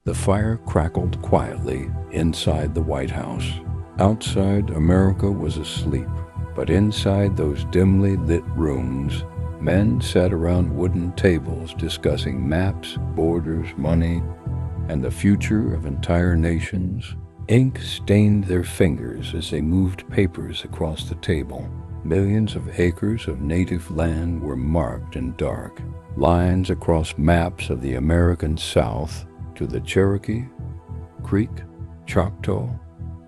The fire crackled quietly inside the White House. Outside, America was asleep, but inside those dimly lit rooms, men sat around wooden tables discussing maps, borders, money, and the future of entire nations. Ink stained their fingers as they moved papers across the table. Millions of acres of native land were marked in dark, lines across maps of the American South to the Cherokee, Creek, Choctaw,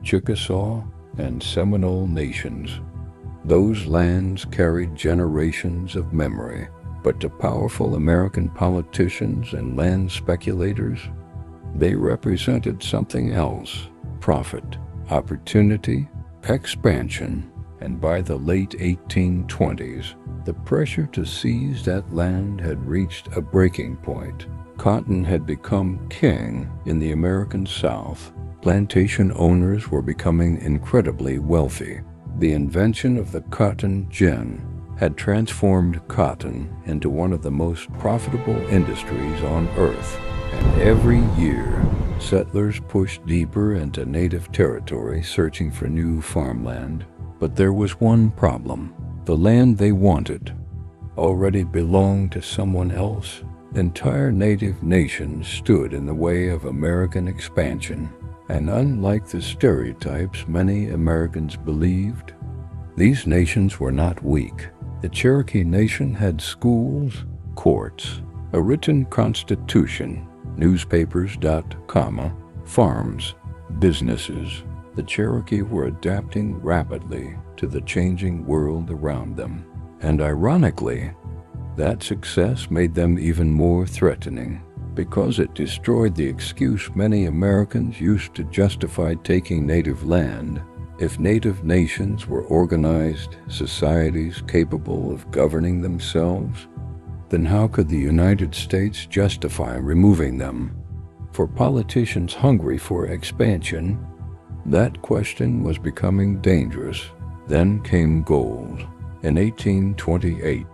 Chickasaw, and Seminole nations. Those lands carried generations of memory, but to powerful American politicians and land speculators, they represented something else: profit, opportunity, expansion. And by the late 1820s, the pressure to seize that land had reached a breaking point. Cotton had become king in the American South. Plantation owners were becoming incredibly wealthy. The invention of the cotton gin had transformed cotton into one of the most profitable industries on earth. And every year, settlers pushed deeper into native territory, searching for new farmland. But there was one problem. The land they wanted already belonged to someone else. Entire native nations stood in the way of American expansion. And unlike the stereotypes many Americans believed, these nations were not weak. The Cherokee Nation had schools, courts, a written constitution, newspapers, farms, businesses. The Cherokee were adapting rapidly to the changing world around them. And ironically, that success made them even more threatening, because it destroyed the excuse many Americans used to justify taking native land. If native nations were organized societies capable of governing themselves, then how could the United States justify removing them? For politicians hungry for expansion, that question was becoming dangerous. Then came gold. In 1828,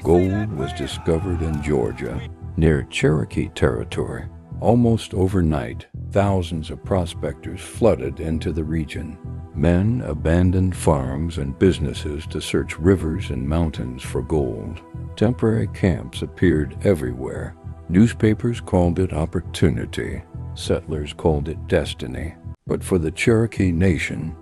gold was discovered in Georgia, near Cherokee territory. Almost overnight, thousands of prospectors flooded into the region. Men abandoned farms and businesses to search rivers and mountains for gold. Temporary camps appeared everywhere. Newspapers called it opportunity. Settlers called it destiny. But for the Cherokee Nation,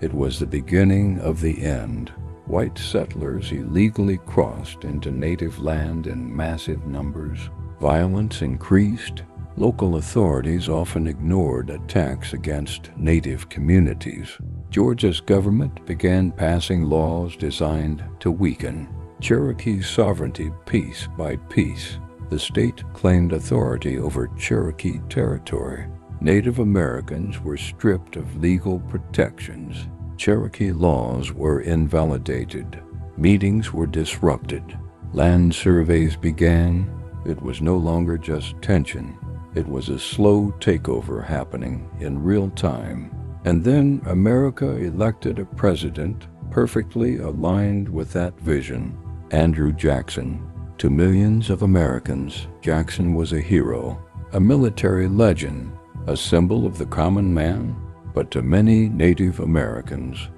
it was the beginning of the end. White settlers illegally crossed into native land in massive numbers. Violence increased. Local authorities often ignored attacks against native communities. Georgia's government began passing laws designed to weaken Cherokee sovereignty piece by piece. The state claimed authority over Cherokee territory. Native Americans were stripped of legal protections. Cherokee laws were invalidated. Meetings were disrupted. Land surveys began. It was no longer just tension. It was a slow takeover happening in real time. And then America elected a president perfectly aligned with that vision, Andrew Jackson. To millions of Americans, Jackson was a hero, a military legend, a symbol of the common man. But to many Native Americans,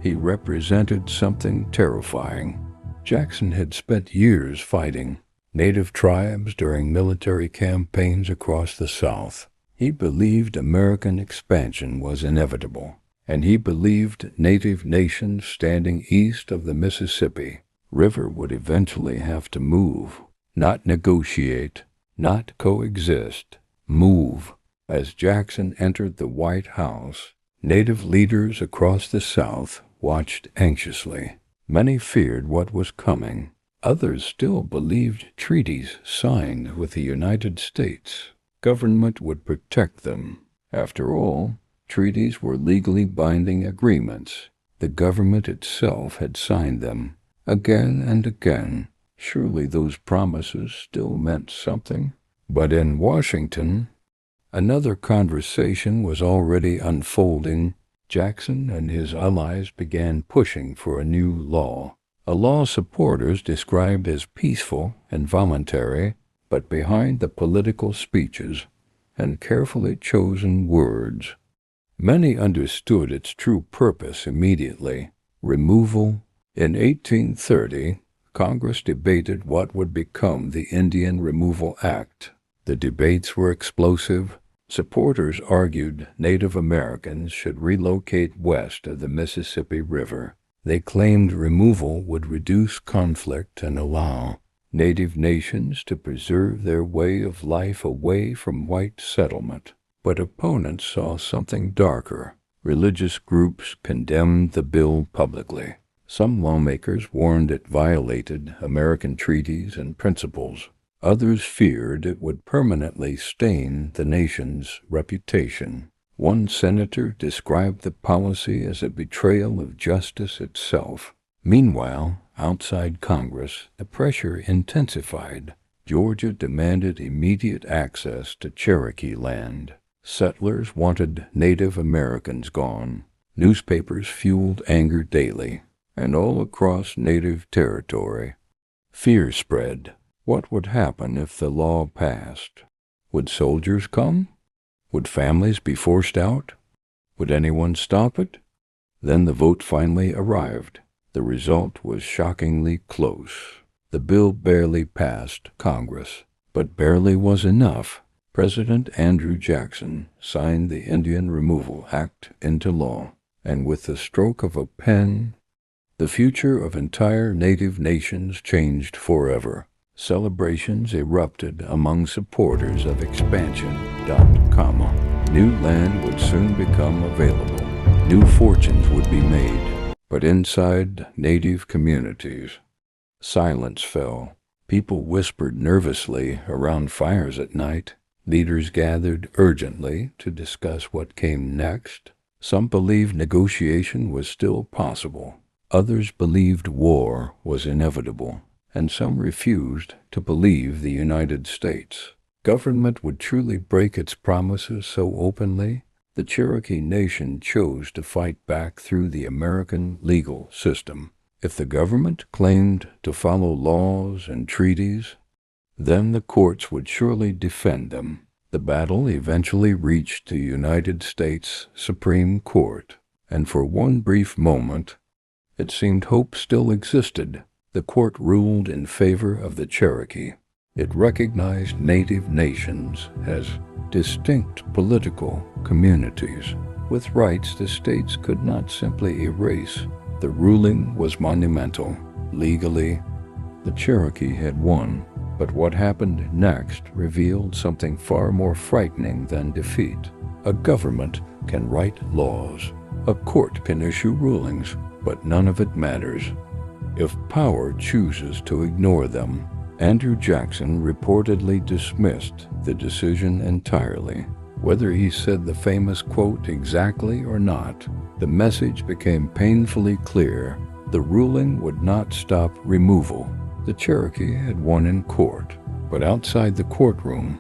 he represented something terrifying. Jackson had spent years fighting Native tribes during military campaigns across the South. He believed American expansion was inevitable, and he believed Native nations standing east of the Mississippi River would eventually have to move, not negotiate, not coexist, move. As Jackson entered the White House, Native leaders across the South watched anxiously. Many feared what was coming. Others still believed treaties signed with the United States government would protect them. After all, treaties were legally binding agreements. The government itself had signed them again and again. Surely those promises still meant something. But in Washington, another conversation was already unfolding. Jackson and his allies began pushing for a new law, a law supporters described as peaceful and voluntary. But behind the political speeches, and carefully chosen words. Many understood its true purpose immediately: removal. In 1830, Congress debated what would become the Indian Removal Act. The debates were explosive. Supporters argued Native Americans should relocate west of the Mississippi River. They claimed removal would reduce conflict and allow Native nations to preserve their way of life away from white settlement. But opponents saw something darker. Religious groups condemned the bill publicly. Some lawmakers warned it violated American treaties and principles. Others feared it would permanently stain the nation's reputation. One senator described the policy as a betrayal of justice itself. Meanwhile, outside Congress, the pressure intensified. Georgia demanded immediate access to Cherokee land. Settlers wanted Native Americans gone. Newspapers fueled anger daily, and all across Native territory, fear spread. What would happen if the law passed? Would soldiers come? Would families be forced out? Would anyone stop it? Then the vote finally arrived. The result was shockingly close. The bill barely passed Congress, but barely was enough. President Andrew Jackson signed the Indian Removal Act into law, and with the stroke of a pen, the future of entire Native nations changed forever. Celebrations erupted among supporters of expansion. New land would soon become available. New fortunes would be made. But inside Native communities, silence fell. People whispered nervously around fires at night. Leaders gathered urgently to discuss what came next. Some believed negotiation was still possible. Others believed war was inevitable. And some refused to believe the United States government would truly break its promises so openly. The Cherokee Nation chose to fight back through the American legal system. If the government claimed to follow laws and treaties, then the courts would surely defend them. The battle eventually reached the United States Supreme Court, and for one brief moment, it seemed hope still existed. The court ruled in favor of the Cherokee. It recognized Native nations as distinct political communities with rights the states could not simply erase. The ruling was monumental. Legally, the Cherokee had won, but what happened next revealed something far more frightening than defeat. A government can write laws. A court can issue rulings, but none of it matters if power chooses to ignore them. Andrew Jackson reportedly dismissed the decision entirely. Whether he said the famous quote exactly or not, the message became painfully clear. The ruling would not stop removal. The Cherokee had won in court, but outside the courtroom,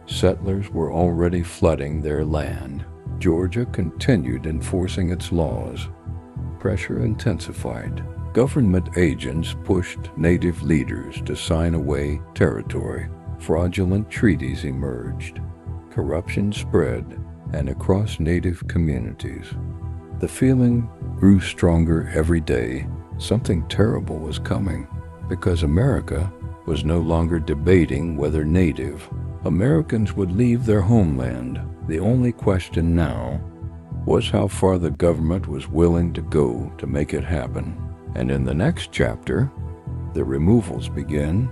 settlers were already flooding their land. Georgia continued enforcing its laws. Pressure intensified. Government agents pushed Native leaders to sign away territory. Fraudulent treaties emerged. Corruption spread, and across Native communities, the feeling grew stronger every day. Something terrible was coming, because America was no longer debating whether Native Americans would leave their homeland. The only question now was how far the government was willing to go to make it happen. And in the next chapter, the removals begin.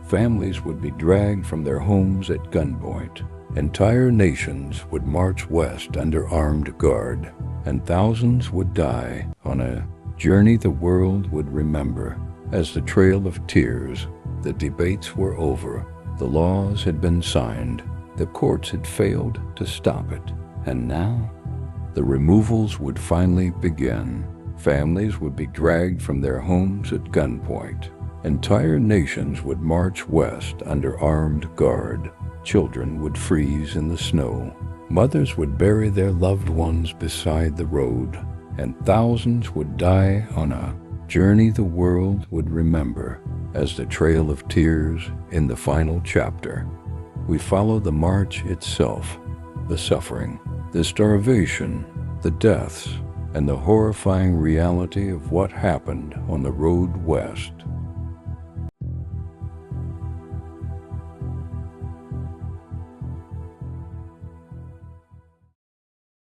Families would be dragged from their homes at gunpoint. Entire nations would march west under armed guard, and thousands would die on a journey the world would remember as the Trail of Tears. The debates were over. The laws had been signed. The courts had failed to stop it. And now, the removals would finally begin. Families would be dragged from their homes at gunpoint. Entire nations would march west under armed guard. Children would freeze in the snow. Mothers would bury their loved ones beside the road. And thousands would die on a journey the world would remember as the Trail of Tears in the final chapter. we follow the march itself, the suffering, the starvation, the deaths, and the horrifying reality of what happened on the road west.